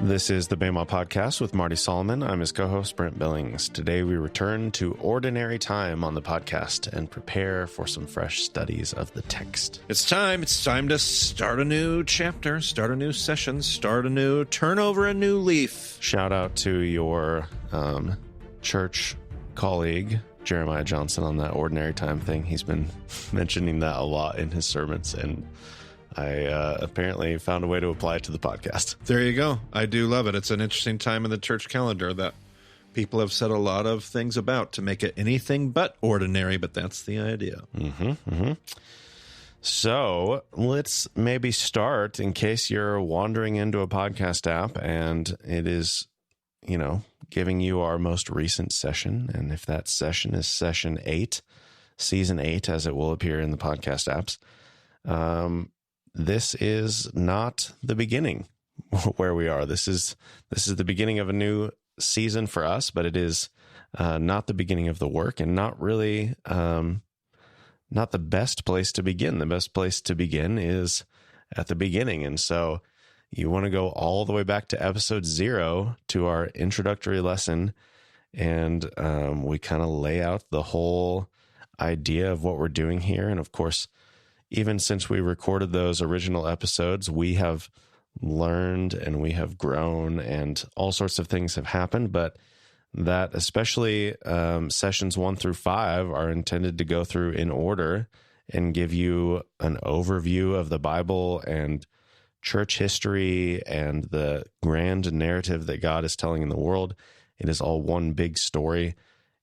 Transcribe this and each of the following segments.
This is the Bema Podcast with Marty Solomon. I'm his co-host, Brent Billings. Today we return to ordinary time on the podcast and prepare for some fresh studies of the text. It's time to start a new chapter, start a new session, turn over a new leaf. Shout out to your church colleague, Jeremiah Johnson, on that ordinary time thing. He's been mentioning that a lot in his sermons, and I apparently found a way to apply it to the podcast. There you go. I do love it. It's an interesting time in the church calendar that people have said a lot of things about to make it anything but ordinary, but that's the idea. So let's maybe start, in case you're wandering into a podcast app and it is, giving you our most recent session. And if that session is session 8, season 8, as it will appear in the podcast apps, this is not the beginning where we are. This is the beginning of a new season for us, but it is not the beginning of the work, and not really not the best place to begin. The best place to begin is at the beginning. And so you want to go all the way back to episode 0 to our introductory lesson, and we kind of lay out the whole idea of what we're doing here. And of course, even since we recorded those original episodes, we have learned and we have grown, and all sorts of things have happened. But that especially sessions 1 through 5 are intended to go through in order and give you an overview of the Bible and church history and the grand narrative that God is telling in the world. It is all one big story.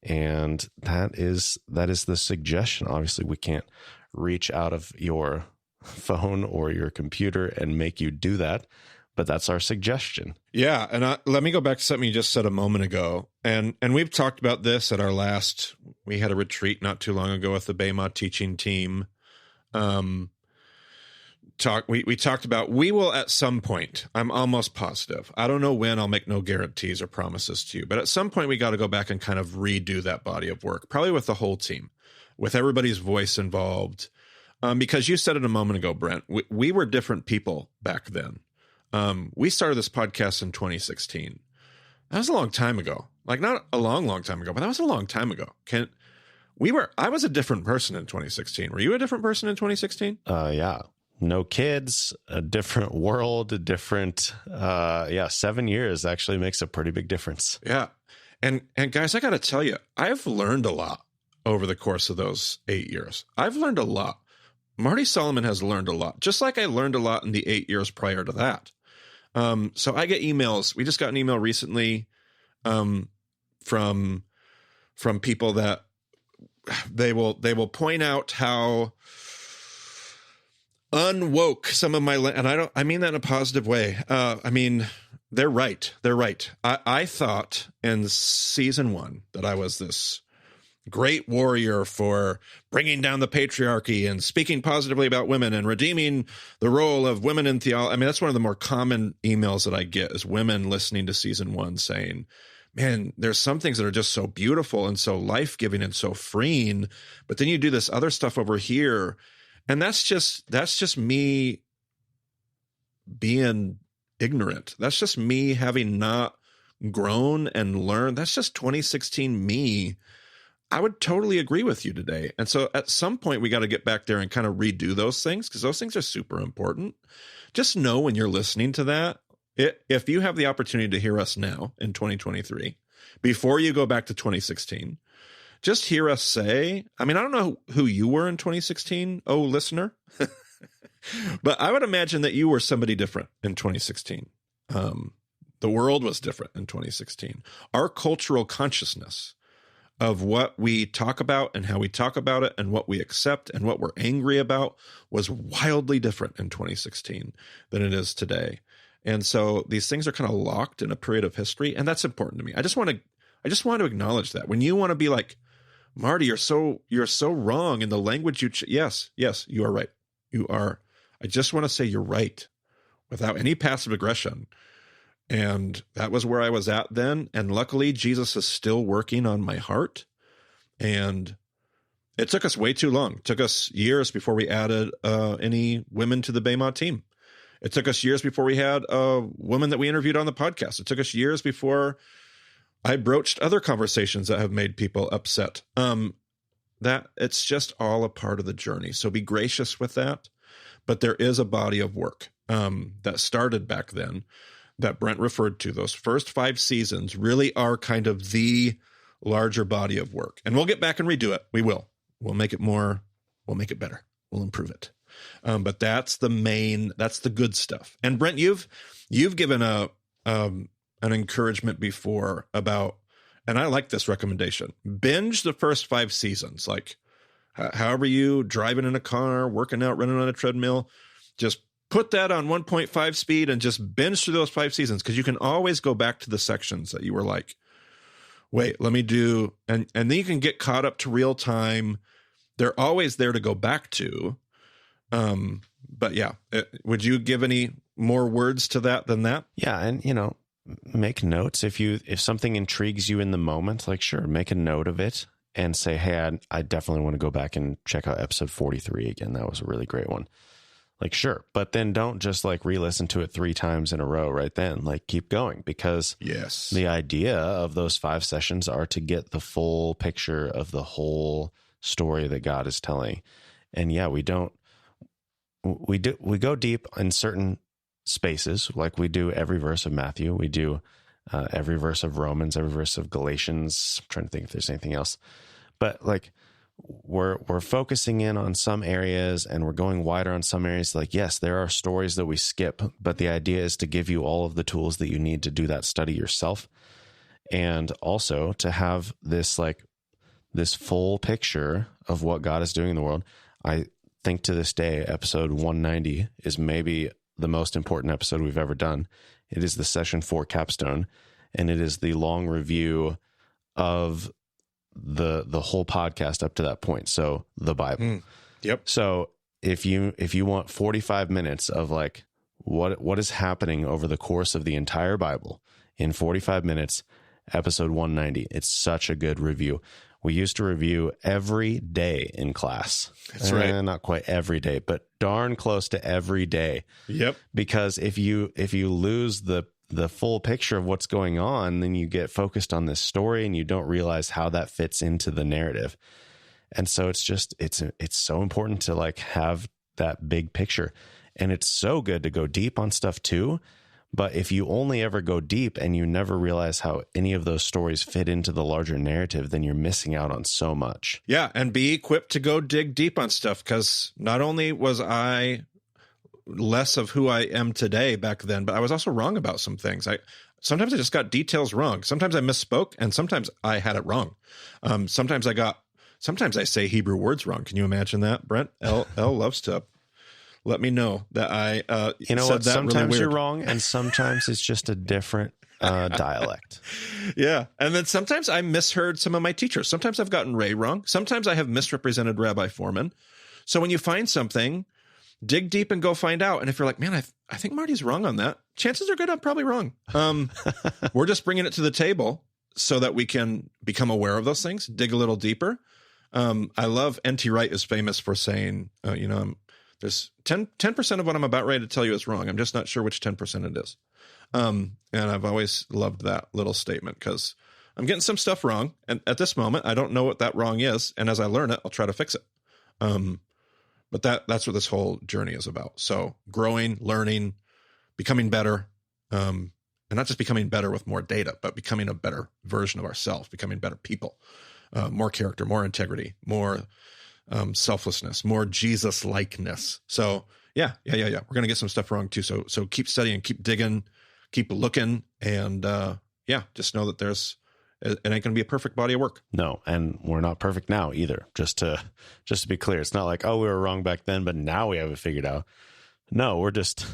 And that is the suggestion. Obviously, we can't reach out of your phone or your computer and make you do that, but that's our suggestion. Yeah, and let me go back to something you just said a moment ago, and we've talked about this at our last. We had a retreat not too long ago with the Bema teaching team. We talked about, we will at some point, I'm almost positive, I don't know when, I'll make no guarantees or promises to you, but at some point we got to go back and kind of redo that body of work, probably with the whole team, with everybody's voice involved. Because you said it a moment ago, Brent, we were different people back then. We started this podcast in 2016. That was a long time ago. Like, not a long time ago, but that was a long time ago. I was a different person in 2016. Were you a different person in 2016? Yeah. No kids, a different world, a different, 7 years actually makes a pretty big difference. Yeah. And guys, I got to tell you, I've learned a lot over the course of those 8 years. I've learned a lot. Marty Solomon has learned a lot, just like I learned a lot in the 8 years prior to that. So I get emails. We just got an email recently from people that they will point out how unwoke some of my, and I mean that in a positive way. I mean, they're right. I thought in season 1 that I was this great warrior for bringing down the patriarchy and speaking positively about women and redeeming the role of women in theology. I mean, that's one of the more common emails that I get, is women listening to season 1 saying, man, there's some things that are just so beautiful and so life-giving and so freeing, but then you do this other stuff over here. And that's just me being ignorant. That's just me having not grown and learned. That's just 2016 me. I would totally agree with you today. And so at some point we got to get back there and kind of redo those things, because those things are super important. Just know when you're listening to that, if you have the opportunity to hear us now in 2023, before you go back to 2016, just hear us say, I mean, I don't know who you were in 2016, oh, listener, but I would imagine that you were somebody different in 2016. The world was different in 2016. Our cultural consciousness of what we talk about and how we talk about it and what we accept and what we're angry about was wildly different in 2016 than it is today. And so these things are kind of locked in a period of history, and that's important to me. I just want to acknowledge that. When you want to be like, Marty, you're so wrong in the language you yes, you are right. You are. I just want to say you're right without any passive aggression. And that was where I was at then. And luckily, Jesus is still working on my heart. And it took us way too long. It took us years before we added any women to the Bayma team. It took us years before we had a woman that we interviewed on the podcast. It took us years before I broached other conversations that have made people upset. That it's just all a part of the journey. So be gracious with that. But there is a body of work that started back then that Brent referred to. Those first 5 seasons really are kind of the larger body of work. And we'll get back and redo it. We will. We'll make it more. We'll make it better. We'll improve it. But that's the good stuff. And Brent, you've given an encouragement before about, and I like this recommendation, binge the first 5 seasons. Like however you driving in a car, working out, running on a treadmill, just put that on 1.5 speed and just binge through those 5 seasons. Cause you can always go back to the sections that you were like, wait, let me do. And then you can get caught up to real time. They're always there to go back to. But yeah, would you give any more words to that than that? Yeah. And, make notes. If something intrigues you in the moment, like, sure, make a note of it and say, hey, I definitely want to go back and check out episode 43 again. That was a really great one. Like, sure. But then don't just like re-listen to it 3 times in a row right then. Like, keep going, because yes, the idea of those 5 sessions are to get the full picture of the whole story that God is telling. And yeah, we go deep in certain spaces, like we do every verse of Matthew. We do every verse of Romans, every verse of Galatians. I'm trying to think if there's anything else, but like we're focusing in on some areas and we're going wider on some areas. Like, yes, there are stories that we skip, but the idea is to give you all of the tools that you need to do that study yourself. And also to have this full picture of what God is doing in the world. I think to this day, episode 190 is maybe the most important episode we've ever done. It is the session 4 capstone, and it is the long review of the whole podcast up to that point. So the Bible. Yep. So if you want 45 minutes of like what is happening over the course of the entire Bible in 45 minutes, episode 190, it's such a good review. We used to review every day in class. That's right. Not quite every day, but darn close to every day. Yep. Because if you lose the full picture of what's going on, then you get focused on this story and you don't realize how that fits into the narrative. And so it's so important to like have that big picture. And it's so good to go deep on stuff too. But if you only ever go deep and you never realize how any of those stories fit into the larger narrative, then you're missing out on so much. Yeah. And be equipped to go dig deep on stuff. Because not only was I less of who I am today back then, but I was also wrong about some things. Sometimes I just got details wrong. Sometimes I misspoke and sometimes I had it wrong. Sometimes I say Hebrew words wrong. Can you imagine that, Brent? L loves to let me know that I said what? Sometimes really you're wrong, and sometimes it's just a different dialect. Yeah. And then sometimes I misheard some of my teachers. Sometimes I've gotten Ray wrong. Sometimes I have misrepresented Rabbi Foreman. So when you find something, dig deep and go find out. And if you're like, man, I think Marty's wrong on that, chances are good I'm probably wrong. We're just bringing it to the table so that we can become aware of those things, dig a little deeper. I love N.T. Wright is famous for saying, there's 10% of what I'm about ready to tell you is wrong. I'm just not sure which 10% it is. And I've always loved that little statement because I'm getting some stuff wrong. And at this moment, I don't know what that wrong is. And as I learn it, I'll try to fix it. But that's what this whole journey is about. So growing, learning, becoming better, and not just becoming better with more data, but becoming a better version of ourselves, becoming better people, more character, more integrity, more selflessness, more Jesus likeness. So yeah. We're going to get some stuff wrong too. So keep studying, keep digging, keep looking. And just know that it ain't going to be a perfect body of work. No. And we're not perfect now either. Just to be clear. It's not like, oh, we were wrong back then, but now we have it figured out. No, we're just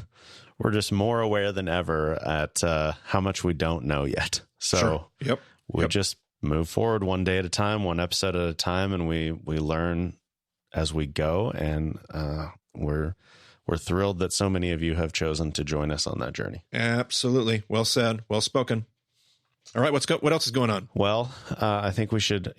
more aware than ever at how much we don't know yet. So sure. Yep. We just move forward one day at a time, one episode at a time, and we learn as we go, and we're we're thrilled that so many of you have chosen to join us on that journey. Absolutely. Well said. Well spoken. All right. What else is going on? Well, I think we should,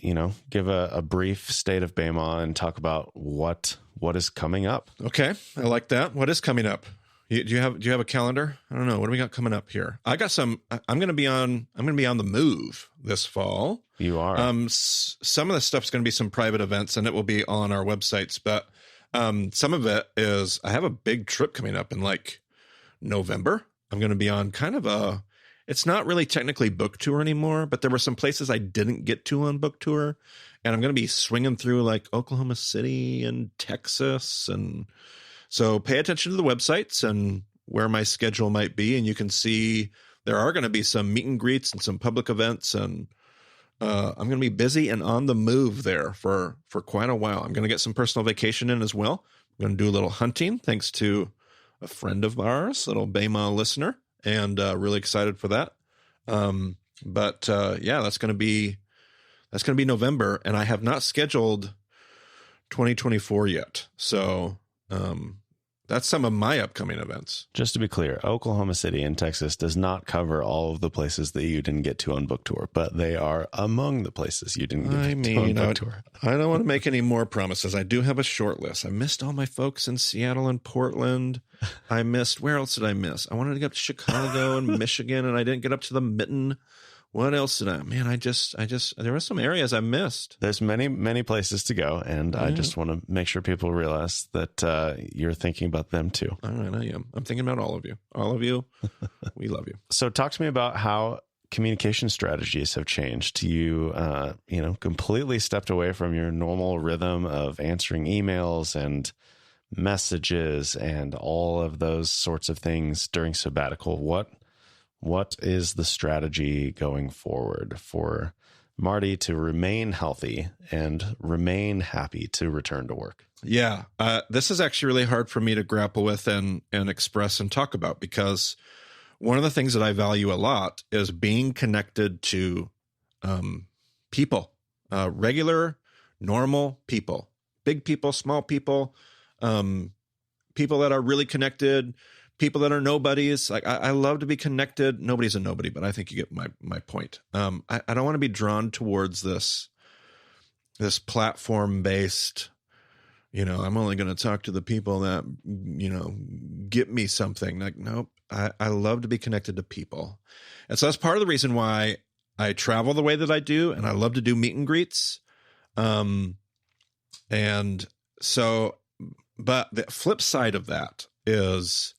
give a brief state of Bema and talk about what is coming up. Okay. I like that. What is coming up? Do you have a calendar? I don't know. What do we got coming up here? I got some. I'm going to be on the move this fall. You are. Some of the stuff's going to be some private events, and it will be on our websites. But some of it is I have a big trip coming up in like November. I'm going to be on kind of it's not really technically book tour anymore, but there were some places I didn't get to on book tour, and I'm going to be swinging through like Oklahoma City and Texas, and so pay attention to the websites and where my schedule might be, and you can see there are going to be some meet and greets and some public events, and I'm going to be busy and on the move there for quite a while. I'm going to get some personal vacation in as well. I'm going to do a little hunting thanks to a friend of ours, little Bema listener, and really excited for that. But that's going to be November, and I have not scheduled 2024 yet. So that's some of my upcoming events. Just to be clear, Oklahoma City and Texas does not cover all of the places that you didn't get to on book tour, but they are among the places you didn't get to on book tour. I don't want to make any more promises. I do have a short list. I missed all my folks in Seattle and Portland. Where else did I miss? I wanted to get up to Chicago and Michigan, and I didn't get up to the Mitten. What else did I? Man, I just there were some areas I missed. There's many places to go, and I just want to make sure people realize that you're thinking about them too. All right, I am. I'm thinking about all of you. All of you, we love you. So, talk to me about how communication strategies have changed. You, completely stepped away from your normal rhythm of answering emails and messages and all of those sorts of things during sabbatical. What is the strategy going forward for Marty to remain healthy and remain happy to return to work? Yeah, this is actually really hard for me to grapple with and express and talk about, because one of the things that I value a lot is being connected to people, regular, normal people, big people, small people, people that are really connected, people that are nobodies. Like I love to be connected. Nobody's a nobody, but I think you get my point. I don't want to be drawn towards this platform based, I'm only going to talk to the people that, get me something. Like, nope. I love to be connected to people. And so that's part of the reason why I travel the way that I do. And I love to do meet and greets. And so, but the flip side of that is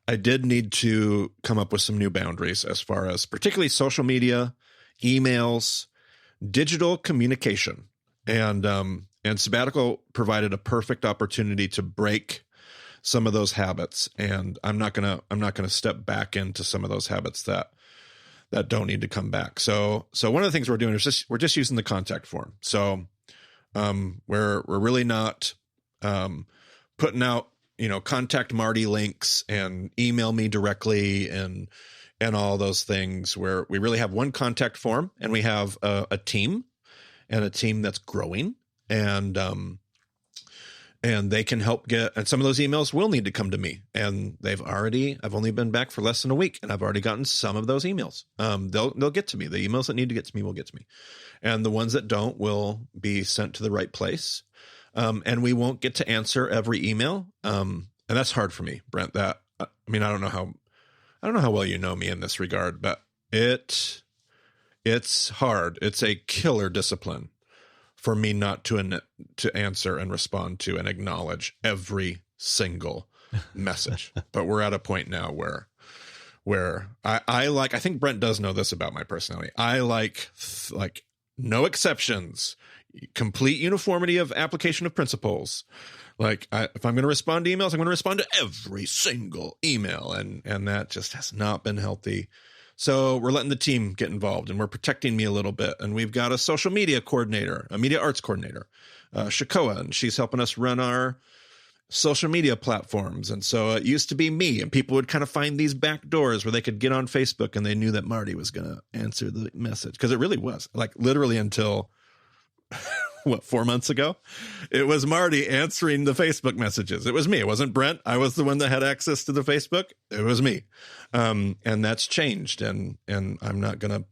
I did need to come up with some new boundaries as far as particularly social media, emails, digital communication, and sabbatical provided a perfect opportunity to break some of those habits. And I'm not gonna step back into some of those habits that don't need to come back. So one of the things we're doing is we're just using the contact form. So we're really not putting out contact Marty links and email me directly and all those things, where we really have one contact form, and we have a team that's growing, and they can help and some of those emails will need to come to me, and I've only been back for less than a week, and I've already gotten some of those emails. They'll get to me. The emails that need to get to me will get to me, and the ones that don't will be sent to the right place. And we won't get to answer every email. And that's hard for me, Brent. I don't know how well you know me in this regard, but it's hard. It's a killer discipline for me not to answer and respond to and acknowledge every single message. But we're at a point now where I think Brent does know this about my personality. I like no exceptions, complete uniformity of application of principles. Like if I'm going to respond to emails, I'm going to respond to every single email. And that just has not been healthy. So we're letting the team get involved, and we're protecting me a little bit. And we've got a social media coordinator, a media arts coordinator, Shakoa, and she's helping us run our social media platforms. And so it used to be me, and people would kind of find these back doors where they could get on Facebook, and they knew that Marty was going to answer the message. Because it really was like literally until what, 4 months ago? It was Marty answering the Facebook messages. It was me. It wasn't Brent. I was the one that had access to the Facebook. It was me. And that's changed. And I'm not going to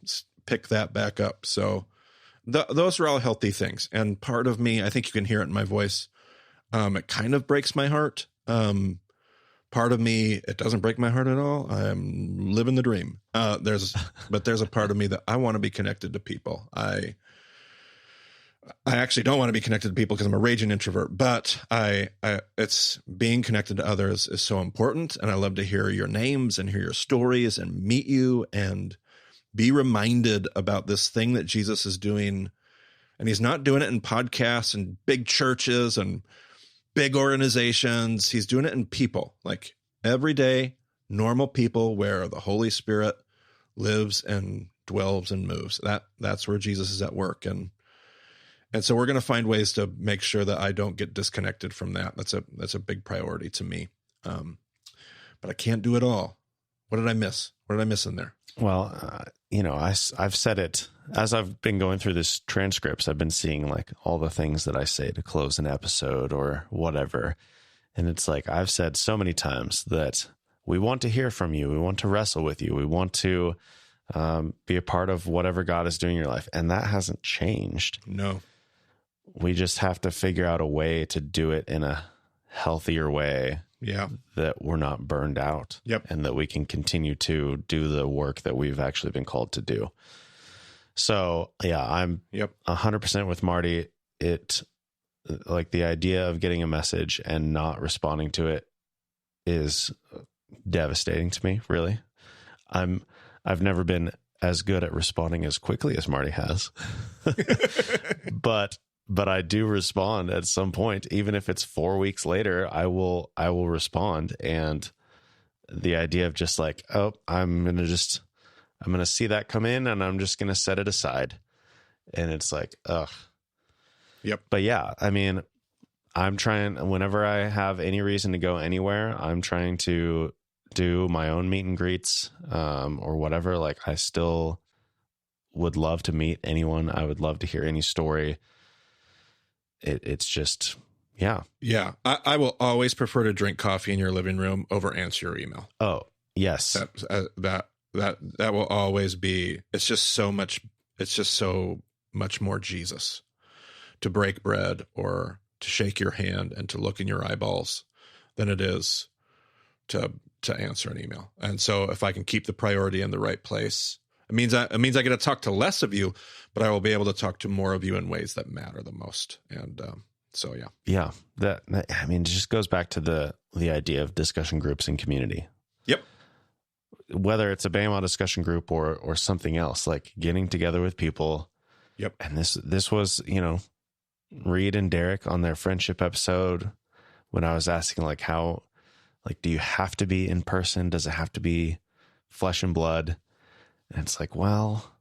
pick that back up. So those are all healthy things. And part of me, I think you can hear it in my voice. It kind of breaks my heart. Part of me, it doesn't break my heart at all. I'm living the dream. There's a part of me that I want to be connected to people. I actually don't want to be connected to people because I'm a raging introvert, but it's being connected to others is so important. And I love to hear your names and hear your stories and meet you and be reminded about this thing that Jesus is doing. And he's not doing it in podcasts and big churches and big organizations. He's doing it in people, like everyday, normal people where the Holy Spirit lives and dwells and moves. That's where Jesus is at work. And so we're going to find ways to make sure that I don't get disconnected from that. That's a big priority to me. But I can't do it all. What did I miss? What did I miss in there? Well, I've said it as I've been going through this transcripts. I've been seeing like all the things that I say to close an episode or whatever. And it's like, I've said so many times that we want to hear from you. We want to wrestle with you. We want to be a part of whatever God is doing in your life. And that hasn't changed. No. We just have to figure out a way to do it in a healthier way. Yeah. That we're not burned out. Yep. And that we can continue to do the work that we've actually been called to do. So yeah, I'm 100% with Marty. It, like, the idea of getting a message and not responding to it is devastating to me. Really. I've never been as good at responding as quickly as Marty has, but I do respond at some point, even if it's 4 weeks later, I will respond. And the idea of just like, oh, I'm going to see that come in and I'm just going to set it aside. And it's like, ugh. Yep. But yeah, I mean, I'm trying, whenever I have any reason to go anywhere, I'm trying to do my own meet and greets, or whatever. Like, I still would love to meet anyone. I would love to hear any story. It's just, yeah. Yeah. I will always prefer to drink coffee in your living room over answer your email. Oh, yes. That will always be, it's just so much more Jesus to break bread or to shake your hand and to look in your eyeballs than it is to answer an email. And so if I can keep the priority in the right place, it means I get to talk to less of you, but I will be able to talk to more of you in ways that matter the most. And so, yeah. Yeah. That, I mean, it just goes back to the idea of discussion groups and community. Yep. Whether it's a BAMA discussion group or something else, like getting together with people. Yep. And this was, Reed and Derek on their friendship episode, when I was asking like, how, like, do you have to be in person? Does it have to be flesh and blood? And it's like, well,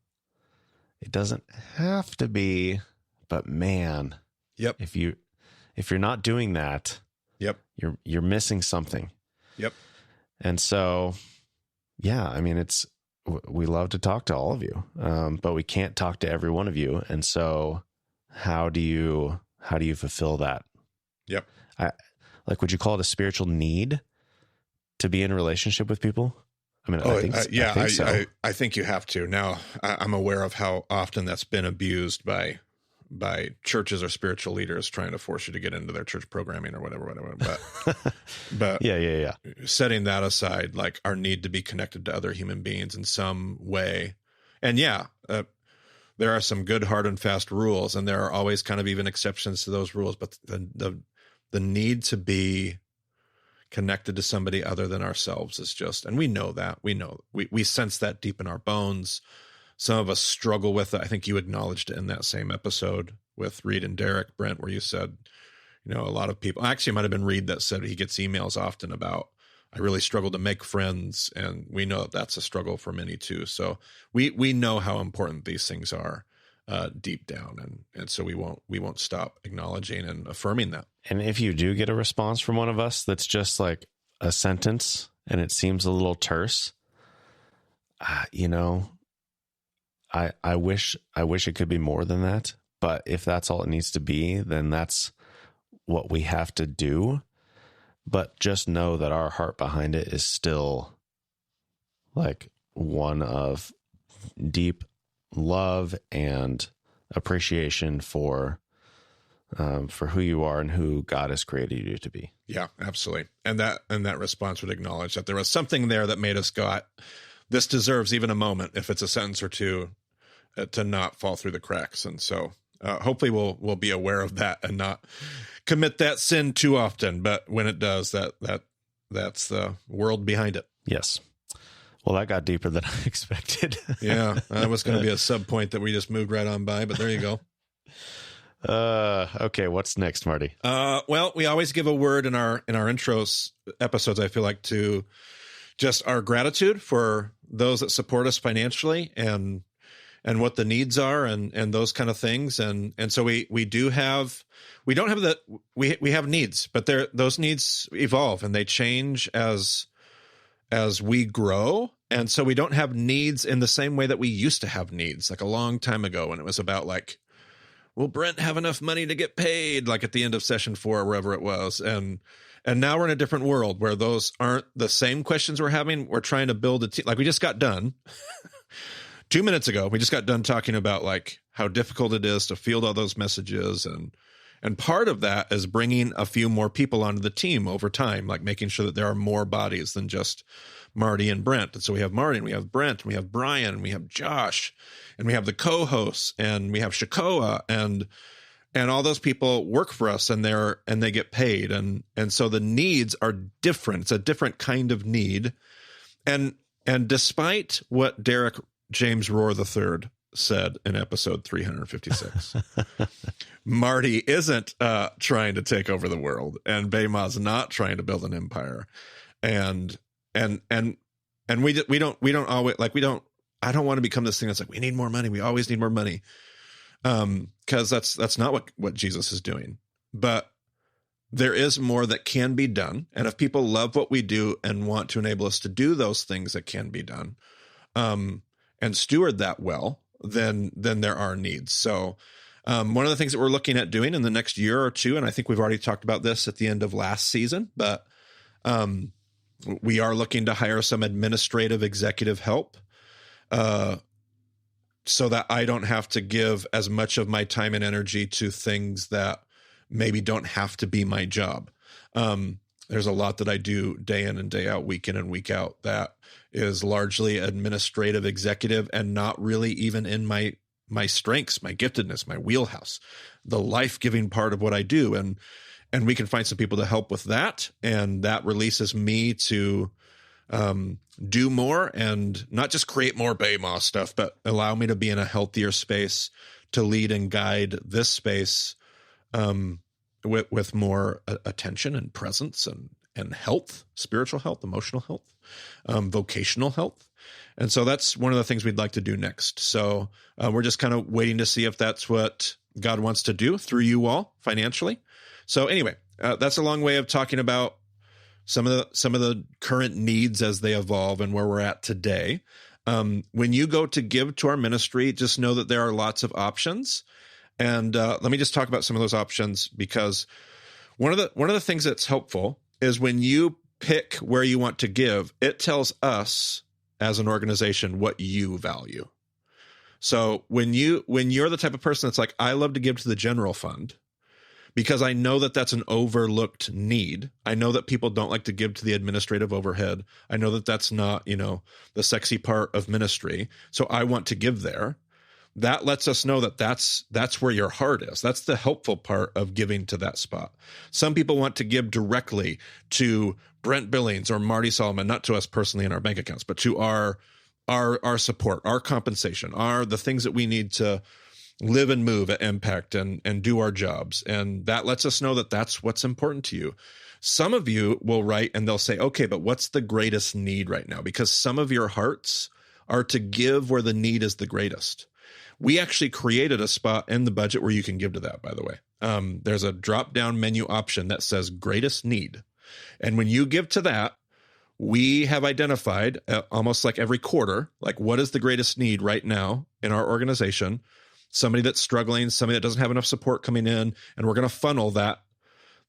it doesn't have to be, but man, yep. If you're not doing that, yep, you're missing something. Yep. And so, yeah, I mean, we love to talk to all of you, but we can't talk to every one of you. And so how do you fulfill that? Yep. Would you call it a spiritual need to be in a relationship with people? I mean, I think so. I think you have to. Now, I'm aware of how often that's been abused by churches or spiritual leaders trying to force you to get into their church programming or whatever. But yeah. Setting that aside, like our need to be connected to other human beings in some way, and there are some good, hard, and fast rules, and there are always kind of even exceptions to those rules. But the need to be connected to somebody other than ourselves is just, and we know that, we sense that deep in our bones. Some of us struggle with it. I think you acknowledged it in that same episode with Reed and Derek, Brent, where you said, a lot of people, actually it might've been Reed that said he gets emails often about, I really struggle to make friends. And we know that that's a struggle for many too. So we know how important these things are deep down. And so we won't stop acknowledging and affirming that. And if you do get a response from one of us that's just like a sentence and it seems a little terse, I wish it could be more than that, But if that's all it needs to be, then that's what we have to do. But just know that our heart behind it is still like one of deep love and appreciation for who you are and who God has created you to be. Yeah, absolutely. And that response would acknowledge that there was something there that made us go, this deserves even a moment, if it's a sentence or two, to not fall through the cracks. And so hopefully we'll be aware of that and not commit that sin too often. But when it does, that's the world behind it. Yes. Well, that got deeper than I expected. Yeah, that was going to be a sub point that we just moved right on by, but there you go. Okay, what's next, Marty? Well, we always give a word in our intros episodes, I feel like, to just our gratitude for those that support us financially and what the needs are and those kind of things. And so we have needs, but those needs evolve and they change as we grow. And so we don't have needs in the same way that we used to have needs, like a long time ago when it was about like, will Brent have enough money to get paid, like at the end of session 4 or wherever it was. And now we're in a different world where those aren't the same questions we're having. We're trying to build a team. Like we just got done 2 minutes ago. We just got done talking about like how difficult it is to field all those messages. And part of that is bringing a few more people onto the team over time, like making sure that there are more bodies than just Marty and Brent. And so we have Marty and we have Brent and we have Brian and we have Josh and we have the co-hosts and we have Shakoa and all those people work for us and they get paid. And so the needs are different. It's a different kind of need. And despite what Derek James Rohr III said in episode 356, Marty isn't trying to take over the world and Bayma's not trying to build an empire. And we don't always like, I don't want to become this thing that's like, we need more money. We always need more money. Cause that's not what Jesus is doing, but there is more that can be done. And if people love what we do and want to enable us to do those things that can be done, and steward that well, then there are needs. So, one of the things that we're looking at doing in the next year or two, and I think we've already talked about this at the end of last season, but, we are looking to hire some administrative executive help, so that I don't have to give as much of my time and energy to things that maybe don't have to be my job. There's a lot that I do day in and day out, week in and week out, that is largely administrative executive and not really even in my strengths, my giftedness, my wheelhouse, the life-giving part of what I do. And we can find some people to help with that. And that releases me to do more and not just create more Baymaw stuff, but allow me to be in a healthier space to lead and guide this space with more attention and presence and health, spiritual health, emotional health, vocational health. And so that's one of the things we'd like to do next. So we're just kind of waiting to see if that's what God wants to do through you all financially. So anyway, that's a long way of talking about some of the current needs as they evolve and where we're at today. When you go to give to our ministry, just know that there are lots of options. And let me just talk about some of those options, because one of the things that's helpful is when you pick where you want to give, it tells us as an organization what you value. So when you're the type of person that's like, I love to give to the general fund, because I know that that's an overlooked need. I know that people don't like to give to the administrative overhead. I know that that's not, the sexy part of ministry. So I want to give there. That lets us know that that's where your heart is. That's the helpful part of giving to that spot. Some people want to give directly to Brent Billings or Marty Solomon, not to us personally in our bank accounts, but to our support, our compensation, the things that we need to live and move at Impact and do our jobs. And that lets us know that that's what's important to you. Some of you will write and they'll say, okay, but what's the greatest need right now? Because some of your hearts are to give where the need is the greatest. We actually created a spot in the budget where you can give to that, by the way. There's a drop-down menu option that says greatest need. And when you give to that, we have identified almost like every quarter, like what is the greatest need right now in our organization? somebody that's struggling, somebody that doesn't have enough support coming in, and we're going to funnel that.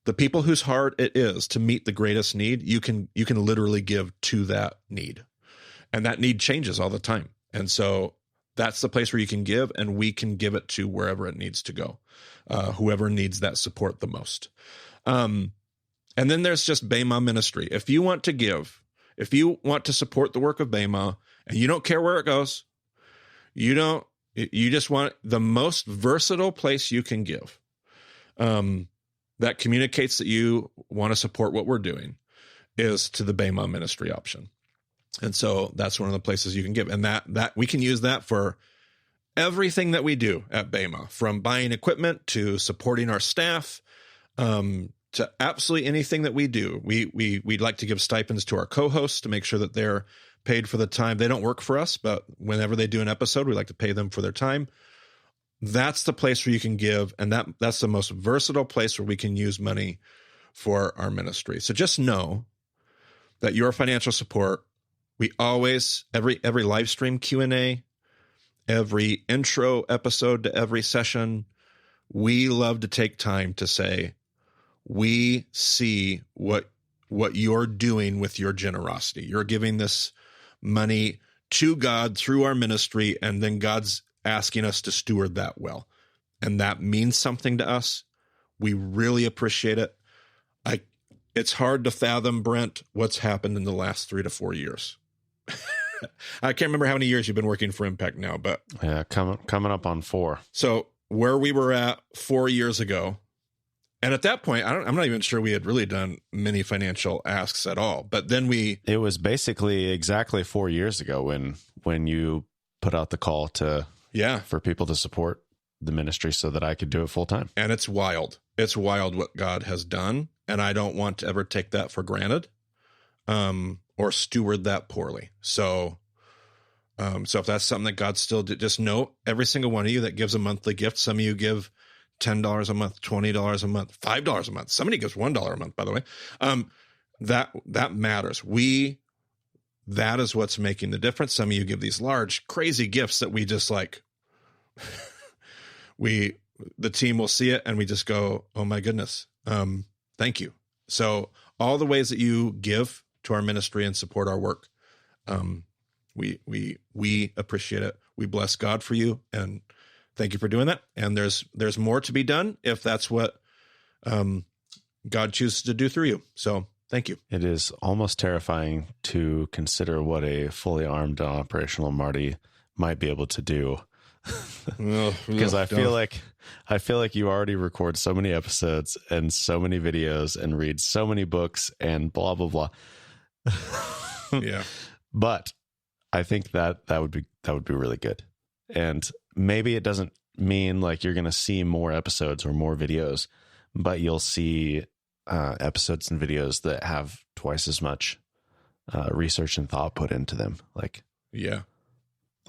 The people whose heart it is to meet the greatest need, you can literally give to that need. And that need changes all the time. And so that's the place where you can give, and we can give it to wherever it needs to go, whoever needs that support the most. And then there's just Bema Ministry. If you want to give, if you want to support the work of Bema, and you don't care where it goes, you just want the most versatile place you can give, that communicates that you want to support what we're doing, is to the Bema Ministry option. And so that's one of the places you can give. And that we can use that for everything that we do at Bema, from buying equipment to supporting our staff, to absolutely anything that we do. We'd like to give stipends to our co-hosts to make sure that they're paid for the time. They don't work for us, but whenever they do an episode, we like to pay them for their time. That's the place where you can give, and that's the most versatile place where we can use money for our ministry. So just know that your financial support, we always, every live stream Q&A, every intro episode to every session, we love to take time to say, we see what you're doing with your generosity. You're giving this money to God through our ministry, and then God's asking us to steward that well. And that means something to us. We really appreciate it. It's hard to fathom, Brent, what's happened in the last 3 to 4 years. I can't remember how many years you've been working for Impact now, but yeah, coming up on 4. So where we were at 4 years ago, and at that point, I'm not even sure we had really done many financial asks at all. But then it was basically exactly 4 years ago when you put out the call for people to support the ministry so that I could do it full time. And it's wild. It's wild what God has done. And I don't want to ever take that for granted, or steward that poorly. So if that's something that God still did, just know every single one of you that gives a monthly gift. Some of you give $10 a month, $20 a month, $5 a month. Somebody gives $1 a month, by the way. That matters. That is what's making the difference. Some of you give these large, crazy gifts that we just like, the team will see it and we just go, oh my goodness. Thank you. So all the ways that you give to our ministry and support our work, we appreciate it. We bless God for you, and thank you for doing that. And there's more to be done if that's what God chooses to do through you. So thank you. It is almost terrifying to consider what a fully armed and operational Marty might be able to do. Because I feel like you already record so many episodes and so many videos and read so many books and blah blah blah. Yeah. But I think that would be really good. And maybe it doesn't mean like you're going to see more episodes or more videos, but you'll see episodes and videos that have twice as much research and thought put into them. Like, yeah.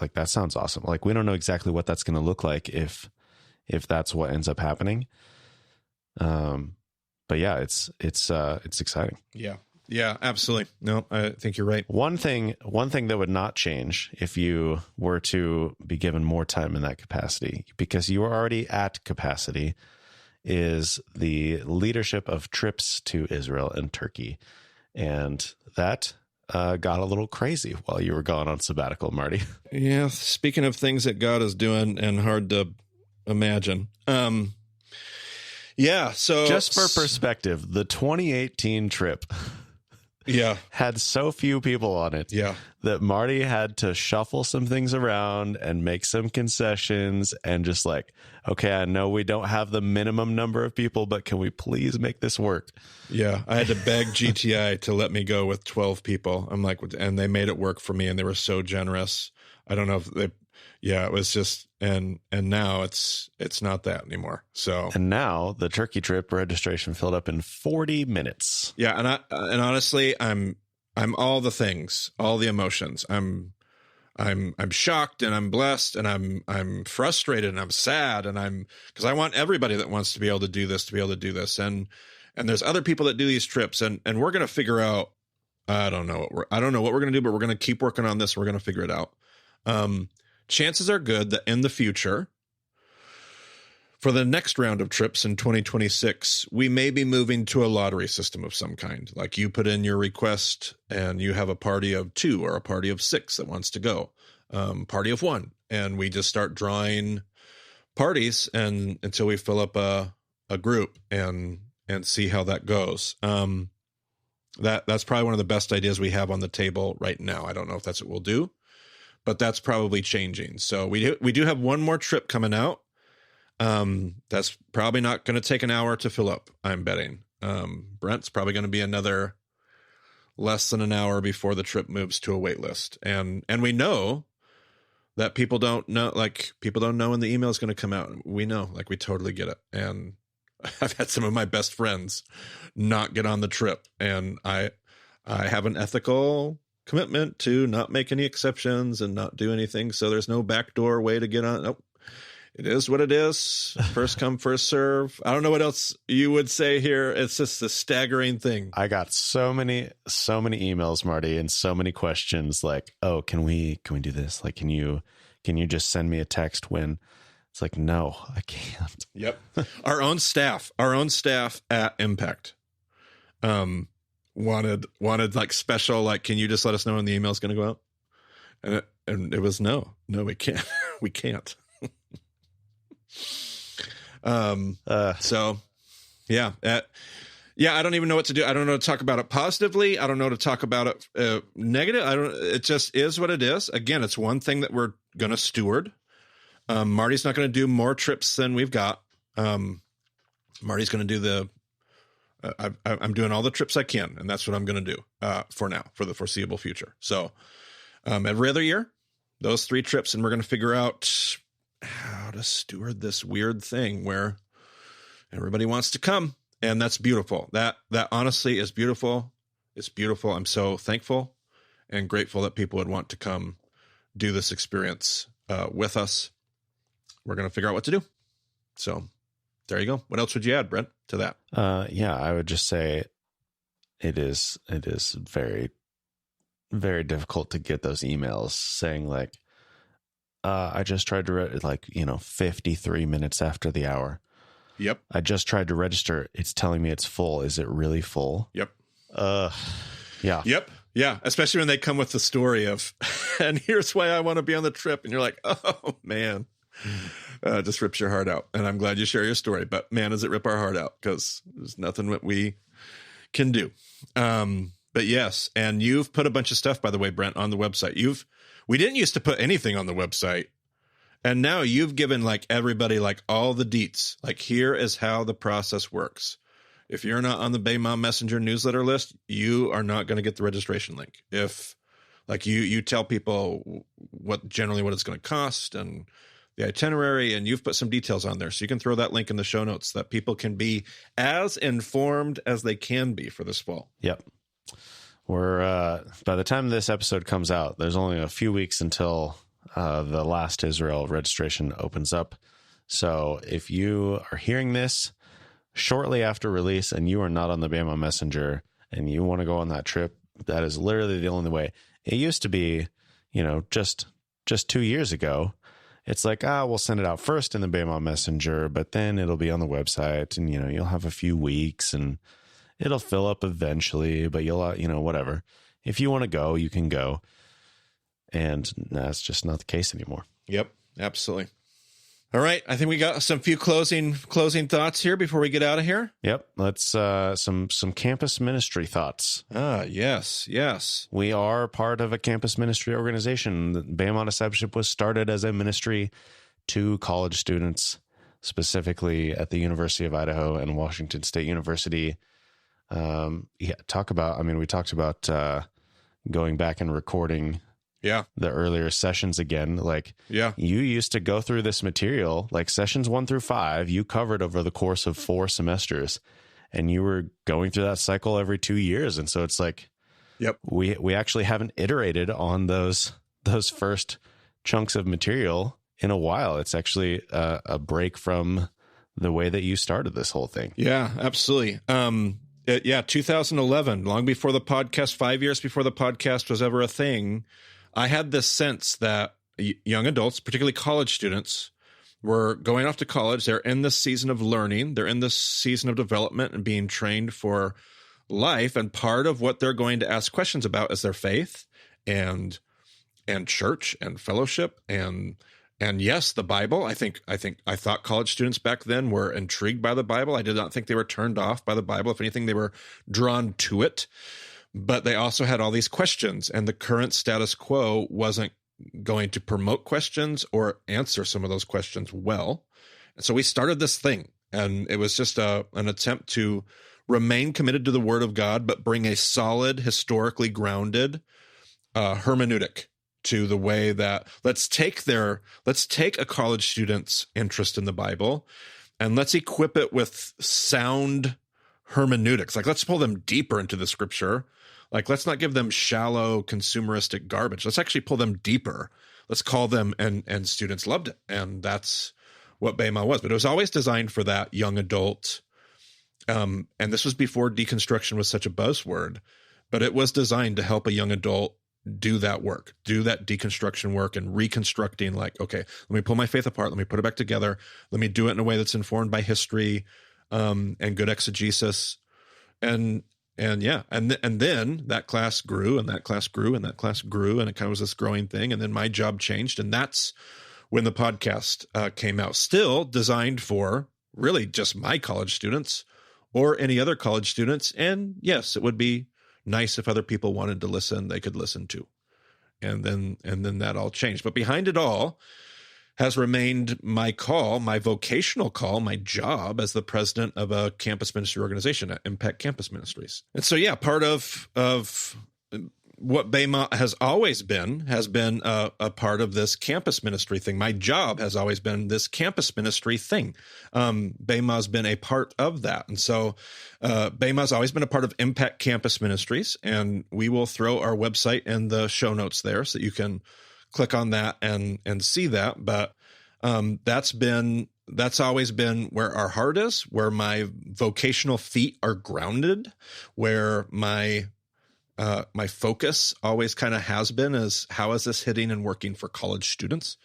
Like that sounds awesome. Like we don't know exactly what that's going to look like if that's what ends up happening. But yeah, it's exciting. Yeah. Yeah, absolutely. No, I think you're right. One thing that would not change if you were to be given more time in that capacity, because you are already at capacity, is the leadership of trips to Israel and Turkey. And that got a little crazy while you were gone on sabbatical, Marty. Yeah. Speaking of things that God is doing and hard to imagine. Yeah. So just for perspective, the 2018 trip had so few people on it that Marty had to shuffle some things around and make some concessions and just like, okay, I know we don't have the minimum number of people, but can we please make this work? Yeah. I had to beg GTI to let me go with 12 people. I'm like, and they made it work for me and they were so generous. I don't know if it was just, and now it's not that anymore. So, and now the Turkey trip registration filled up in 40 minutes. Yeah. And honestly, I'm all the things, all the emotions. I'm shocked and I'm blessed and I'm frustrated and I'm sad and because I want everybody that wants to be able to do this to be able to do this. And there's other people that do these trips and we're going to figure out, I don't know what we're going to do, but we're going to keep working on this. We're going to figure it out. Chances are good that in the future, for the next round of trips in 2026, we may be moving to a lottery system of some kind. Like you put in your request and you have a party of 2 or a party of 6 that wants to go, party of 1. And we just start drawing parties and until we fill up a group and see how that goes. That's probably one of the best ideas we have on the table right now. I don't know if that's what we'll do, but that's probably changing. So we do have one more trip coming out. That's probably not going to take an hour to fill up, I'm betting. Brent's probably going to be another less than an hour before the trip moves to a wait list. And we know that people don't know when the email is going to come out. We know, like, we totally get it. And I've had some of my best friends not get on the trip, and I have an ethical commitment to not make any exceptions and not do anything. So there's no backdoor way to get on. Nope. It is what it is. First come, first serve. I don't know what else you would say here. It's just a staggering thing. I got so many emails, Marty, and so many questions like, oh, can we do this? Like, can you just send me a text when? It's like, no, I can't. Yep. Our own staff at Impact wanted like special, like, can you just let us know when the email is going to go out? And it was no, we can't. We can't. So yeah. I don't even know what to do. I don't know how to talk about it positively. I don't know how to talk about it negative. It just is what it is. Again, it's one thing that we're going to steward. Marty's not going to do more trips than we've got. Marty's going to do I'm doing all the trips I can, and that's what I'm going to do for now, for the foreseeable future. So every other year, those 3 trips, and we're going to figure out how to steward this weird thing where everybody wants to come, and that's beautiful. That honestly is beautiful. It's beautiful. I'm so thankful and grateful that people would want to come do this experience with us. We're going to figure out what to do. So there you go. What else would you add, Brent, to that? Yeah, I would just say it is very, very difficult to get those emails saying like, I just tried to 53 minutes after the hour. Yep. I just tried to register. It's telling me it's full. Is it really full? Yep. Yeah. Yep. Yeah. Especially when they come with the story of, and here's why I want to be on the trip. And you're like, oh man, just rips your heart out. And I'm glad you share your story, but man, does it rip our heart out, because there's nothing that we can do. But yes. And you've put a bunch of stuff, by the way, Brent, on the website. We didn't used to put anything on the website. And now you've given like everybody like all the deets. Like, here is how the process works. If you're not on the Bay Mom Messenger newsletter list, you are not going to get the registration link. If like you tell people what it's going to cost and the itinerary, and you've put some details on there. So you can throw that link in the show notes that people can be as informed as they can be for this fall. Yep. We're by the time this episode comes out, there's only a few weeks until the last Israel registration opens up. So if you are hearing this shortly after release and you are not on the Bama Messenger and you want to go on that trip, that is literally the only way. It used to be, just 2 years ago, it's like, we'll send it out first in the Bama Messenger, but then it'll be on the website, and, you'll have a few weeks and it'll fill up eventually, but you'll, whatever. If you want to go, you can go. And that's just not the case anymore. Yep, absolutely. All right, I think we got some few closing thoughts here before we get out of here. Yep, let's some campus ministry thoughts. Yes. We are part of a campus ministry organization. The Bama Discipleship was started as a ministry to college students, specifically at the University of Idaho and Washington State University. We talked about going back and recording the earlier sessions again. Like, you used to go through this material, like sessions 1 through 5, you covered over the course of 4 semesters, and you were going through that cycle every 2 years. And so it's like, we actually haven't iterated on those first chunks of material in a while. It's actually a break from the way that you started this whole thing. Yeah, absolutely. 2011, long before the podcast, 5 years before the podcast was ever a thing, I had this sense that young adults, particularly college students, were going off to college. They're in this season of learning. They're in this season of development and being trained for life. And part of what they're going to ask questions about is their faith and church and fellowship and yes, the Bible. I thought college students back then were intrigued by the Bible. I did not think they were turned off by the Bible. If anything, they were drawn to it. But they also had all these questions, and the current status quo wasn't going to promote questions or answer some of those questions well. And so we started this thing, and it was just an attempt to remain committed to the Word of God, but bring a solid, historically grounded hermeneutic to the way that let's take a college student's interest in the Bible and let's equip it with sound hermeneutics. Like, let's pull them deeper into the scripture. Like, let's not give them shallow consumeristic garbage. Let's actually pull them deeper. Let's call them, and students loved it. And that's what Bema was. But it was always designed for that young adult. And this was before deconstruction was such a buzzword, but it was designed to help a young adult do that work, do that deconstruction work and reconstructing, like, okay, let me pull my faith apart. Let me put it back together. Let me do it in a way that's informed by history, and good exegesis. And then that class grew, and that class grew, and that class grew, and it kind of was this growing thing. And then my job changed, and that's when the podcast came out, still designed for really just my college students or any other college students. And yes, it would be nice if other people wanted to listen, they could listen too. And then that all changed. But behind it all has remained my call, my vocational call, my job as the president of a campus ministry organization at Impact Campus Ministries. And so, yeah, part of what Bema has always been a part of this campus ministry thing. My job has always been this campus ministry thing. Bema's been a part of that. And so Bema's always been a part of Impact Campus Ministries, and we will throw our website in the show notes there so that you can click on that and see that. But that's always been where our heart is, where my vocational feet are grounded, where my focus always kind of has been, is how is this hitting and working for college students?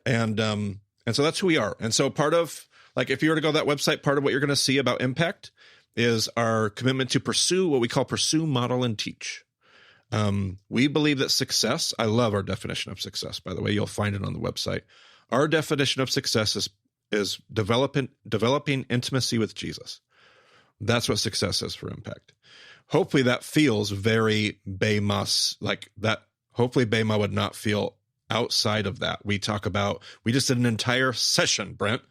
And so that's who we are. And so part of, like, if you were to go to that website, part of what you're going to see about Impact is our commitment to pursue what we call pursue, model, and teach. We believe that success, I love our definition of success, by the way, you'll find it on the website. Our definition of success is developing intimacy with Jesus. That's what success is for Impact. Hopefully that feels very Bema-s, like that. Hopefully Bema would not feel outside of that. We just did an entire session, Brent,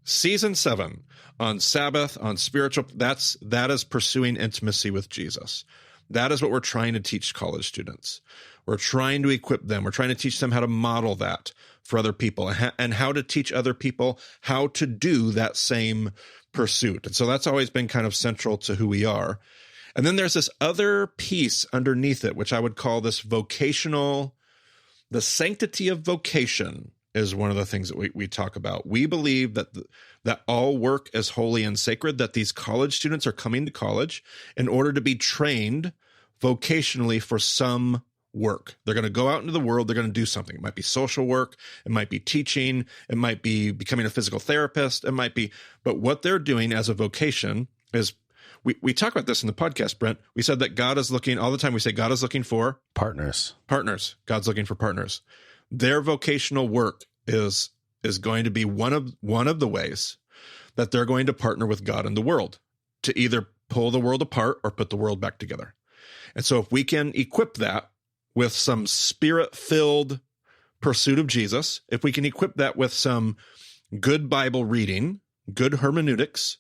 season 7 on Sabbath, on spiritual. That is pursuing intimacy with Jesus. That is what we're trying to teach college students. We're trying to equip them. We're trying to teach them how to model that for other people, and how to teach other people how to do that same pursuit. And so that's always been kind of central to who we are. And then there's this other piece underneath it, which I would call this vocational, the sanctity of vocation is one of the things that we talk about. We believe that all work is holy and sacred, that these college students are coming to college in order to be trained vocationally for some work. They're going to go out into the world. They're going to do something. It might be social work. It might be teaching. It might be becoming a physical therapist. It might be, but what they're doing as a vocation is, we talk about this in the podcast, Brent. We said that God is looking, all the time we say God is looking for partners. God's looking for partners. Their vocational work is going to be one of the ways that they're going to partner with God in the world to either pull the world apart or put the world back together. And so if we can equip that with some spirit-filled pursuit of Jesus, if we can equip that with some good Bible reading, good hermeneutics,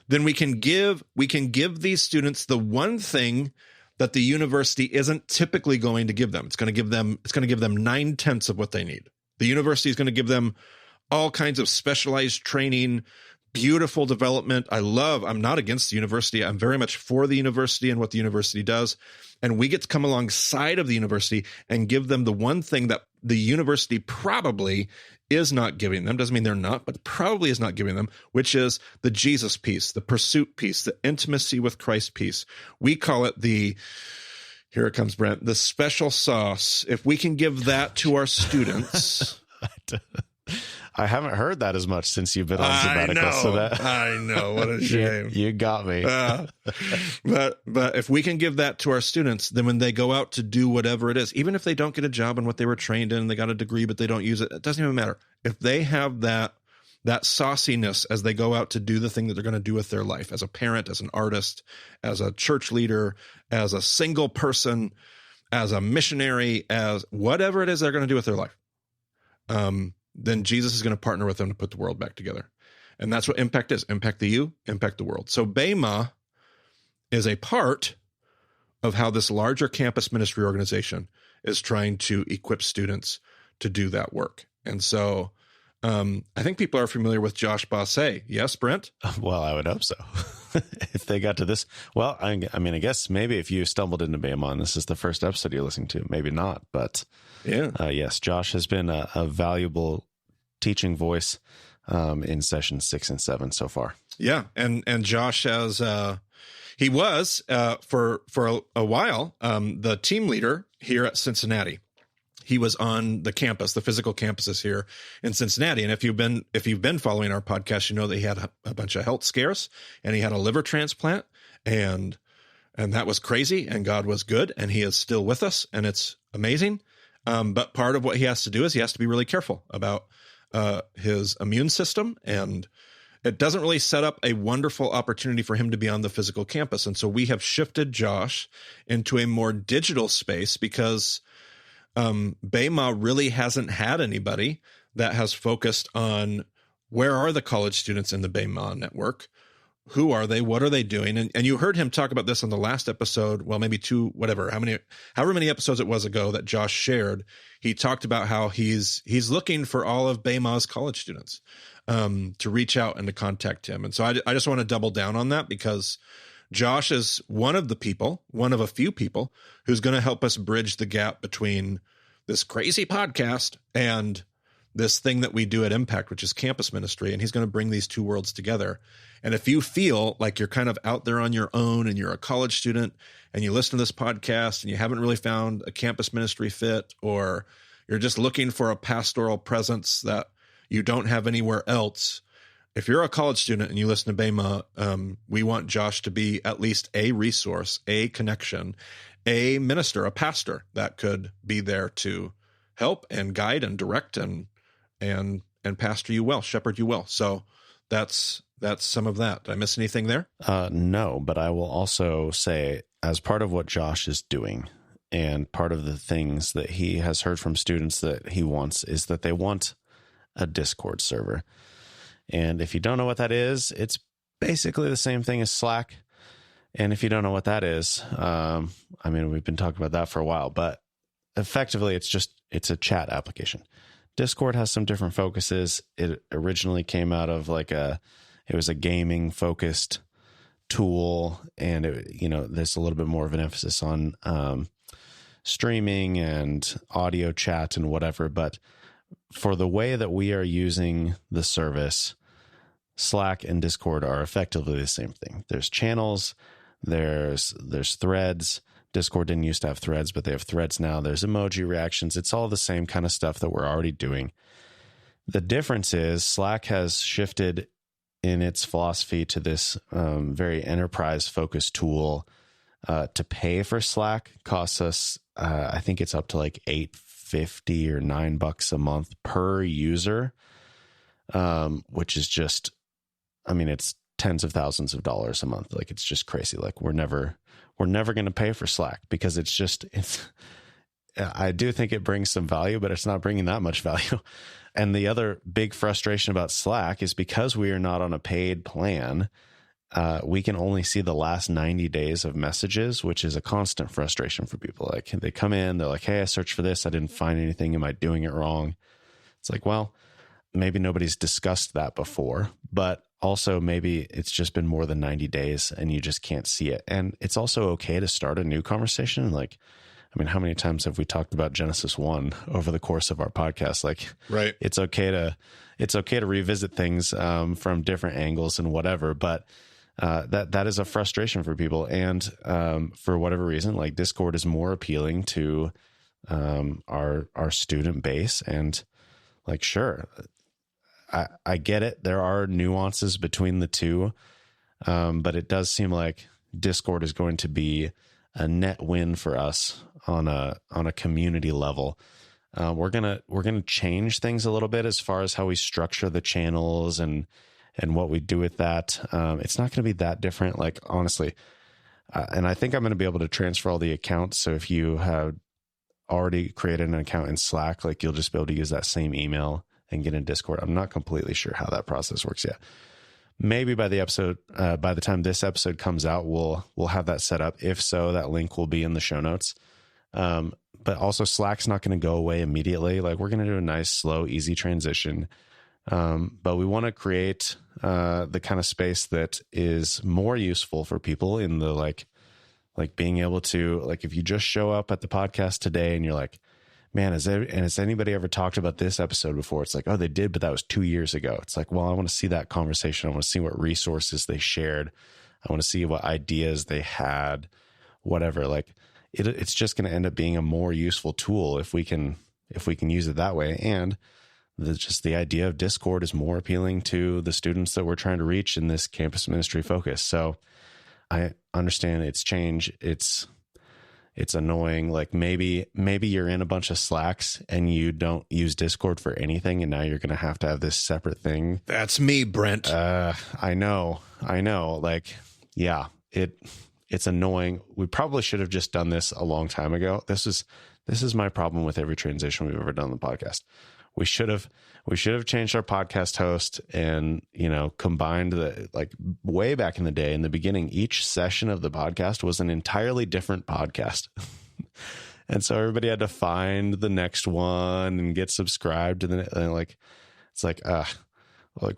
then we can give these students the one thing that the university isn't typically going to give them. It's going to give them 9/10 of what they need. The university is going to give them all kinds of specialized training, beautiful development. I'm not against the university. I'm very much for the university and what the university does. And we get to come alongside of the university and give them the one thing that the university probably is not giving them. Doesn't mean they're not, but probably is not giving them, which is the Jesus piece, the pursuit piece, the intimacy with Christ piece. We call it here it comes, Brent, the special sauce. If we can give that to our students, I haven't heard that as much since you've been on sabbatical. So that I know. What a shame. you got me. But if we can give that to our students, then when they go out to do whatever it is, even if they don't get a job in what they were trained in, they got a degree, but they don't use it, it doesn't even matter. If they have that sauciness as they go out to do the thing that they're going to do with their life, as a parent, as an artist, as a church leader, as a single person, as a missionary, as whatever it is they're going to do with their life, then Jesus is going to partner with them to put the world back together. And that's what impact is. Impact the you, impact the world. So Bema is a part of how this larger campus ministry organization is trying to equip students to do that work. And so I think people are familiar with Josh Bassett. Yes, Brent? Well, I would hope so. If they got to this, well, I mean, I guess maybe if you stumbled into Bema and this is the first episode you're listening to, maybe not. But yes, Josh has been a valuable teaching voice in sessions 6 and 7 so far. Yeah, and Josh has he was for a while the team leader here at Cincinnati. He was on the campus, the physical campuses here in Cincinnati. And if you've been following our podcast, you know that he had a bunch of health scares and he had a liver transplant, and that was crazy, and God was good, and he is still with us, and it's amazing. But part of what he has to do is he has to be really careful about his immune system, and it doesn't really set up a wonderful opportunity for him to be on the physical campus. And so we have shifted Josh into a more digital space because Bema really hasn't had anybody that has focused on where are the college students in the Bema network? Who are they? What are they doing? And you heard him talk about this on the last episode. Well, maybe two, whatever, however many episodes it was ago that Josh shared. He talked about how he's looking for all of Bema's college students to reach out and to contact him. And so I just want to double down on that because Josh is one of a few people who's going to help us bridge the gap between this crazy podcast and this thing that we do at Impact, which is campus ministry. And he's going to bring these two worlds together. And if you feel like you're kind of out there on your own and you're a college student and you listen to this podcast and you haven't really found a campus ministry fit, or you're just looking for a pastoral presence that you don't have anywhere else, if you're a college student and you listen to Bema, we want Josh to be at least a resource, a connection, a minister, a pastor that could be there to help and guide and direct and pastor you well, shepherd you well. So that's some of that. Did I miss anything there? No, but I will also say, as part of what Josh is doing and part of the things that he has heard from students that he wants is that they want a Discord server. And if you don't know what that is, it's basically the same thing as Slack. And if you don't know what that is, we've been talking about that for a while, but effectively it's a chat application. Discord has some different focuses. It originally came out of it was a gaming focused tool, and there's a little bit more of an emphasis on streaming and audio chat and whatever. But for the way that we are using the service, Slack and Discord are effectively the same thing. There's channels, there's threads. Discord didn't used to have threads, but they have threads now. There's emoji reactions. It's all the same kind of stuff that we're already doing. The difference is Slack has shifted in its philosophy to this very enterprise-focused tool. To pay for Slack costs us, I think it's up to like $8.50 or $9 a month per user, which is just, it's tens of thousands of dollars a month. Like, it's just crazy. Like, we're never going to pay for Slack because I do think it brings some value, but it's not bringing that much value. And the other big frustration about Slack is because we are not on a paid plan, we can only see the last 90 days of messages, which is a constant frustration for people. Like, they come in, they're like, hey, I searched for this. I didn't find anything. Am I doing it wrong? It's like, well, maybe nobody's discussed that before, but also maybe it's just been more than 90 days and you just can't see it. And it's also okay to start a new conversation. Like, how many times have we talked about Genesis 1 over the course of our podcast? Like, right. It's okay to revisit things from different angles and whatever, but that is a frustration for people. And for whatever reason, like, Discord is more appealing to our student base. And like, sure, I get it. There are nuances between the two, but it does seem like Discord is going to be a net win for us on a community level. We're gonna change things a little bit as far as how we structure the channels and what we do with that. It's not going to be that different, like, honestly. And I think I'm going to be able to transfer all the accounts. So if you have already created an account in Slack, like, you'll just be able to use that same email and get in Discord. I'm not completely sure how that process works yet. Maybe by the time this episode comes out, we'll have that set up. If so, that link will be in the show notes. But also, Slack's not going to go away immediately. Like, we're going to do a nice, slow, easy transition. But we want to create the kind of space that is more useful for people in the like being able to, like, if you just show up at the podcast today and you're like, man, has anybody ever talked about this episode before? It's like, oh, they did, but that was 2 years ago. It's like, well, I want to see that conversation. I want to see what resources they shared. I want to see what ideas they had, whatever. Like, it's just going to end up being a more useful tool if we can use it that way. And the idea of Discord is more appealing to the students that we're trying to reach in this campus ministry focus. So I understand it's change. It's annoying. Like, maybe you're in a bunch of Slacks and you don't use Discord for anything, and now you're going to have this separate thing. That's me, Brent. I know. Like, yeah, it's annoying. We probably should have just done this a long time ago. This is my problem with every transition we've ever done on the podcast. We should have changed our podcast host and, combined like way back in the day, in the beginning, each session of the podcast was an entirely different podcast. And so everybody had to find the next one and get subscribed to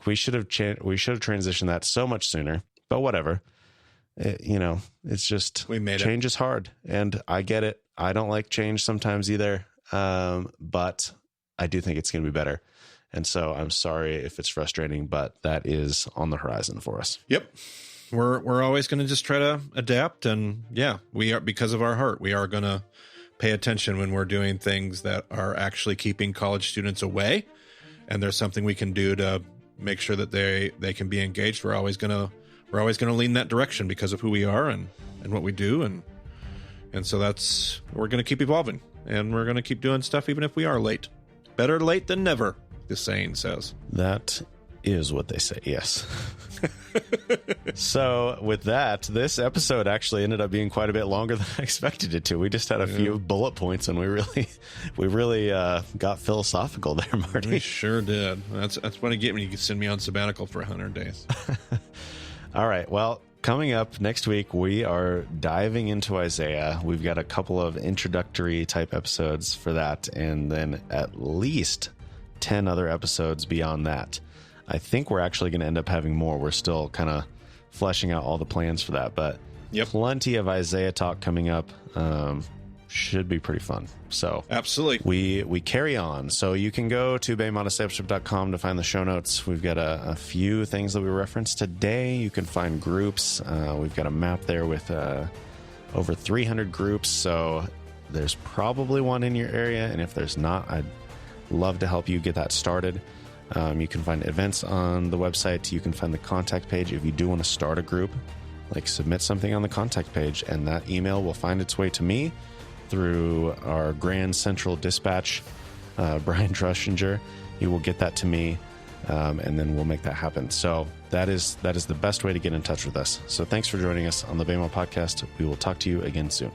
we should have transitioned that so much sooner, but whatever. It's just, change is hard, and I get it. I don't like change sometimes either. But I do think it's going to be better. And so I'm sorry if it's frustrating, but that is on the horizon for us. Yep. We're always going to just try to adapt. And yeah, we are, because of our heart, we are going to pay attention when we're doing things that are actually keeping college students away. And there's something we can do to make sure that they can be engaged. We're always going to lean that direction because of who we are and what we do. And so we're going to keep evolving, and we're going to keep doing stuff even if we are late. Better late than never, the saying says. That is what they say, yes. So with that, this episode actually ended up being quite a bit longer than I expected it to. We just had a few bullet points, and we really got philosophical there, Marty. We sure did. That's what I get when you send me on sabbatical for 100 days. All right, well, coming up next week, we are diving into Isaiah. We've got a couple of introductory type episodes for that, and then at least 10 other episodes beyond that. I think we're actually going to end up having more. We're still kind of fleshing out all the plans for that, but plenty of Isaiah talk coming up. Should be pretty fun. So absolutely, we carry on. So you can go to baymodiscipleship.com to find the show notes. We've got a few things that we referenced today. You can find groups. We've got a map there with over 300 groups. So there's probably one in your area, and if there's not, I'd love to help you get that started. You can find events on the website. You can find the contact page if you do want to start a group. Like, submit something on the contact page, and that email will find its way to me through our Grand Central Dispatch, Brian Trushinger. He will get that to me, and then we'll make that happen. So that is the best way to get in touch with us. So thanks for joining us on the BEMO podcast. We will talk to you again soon.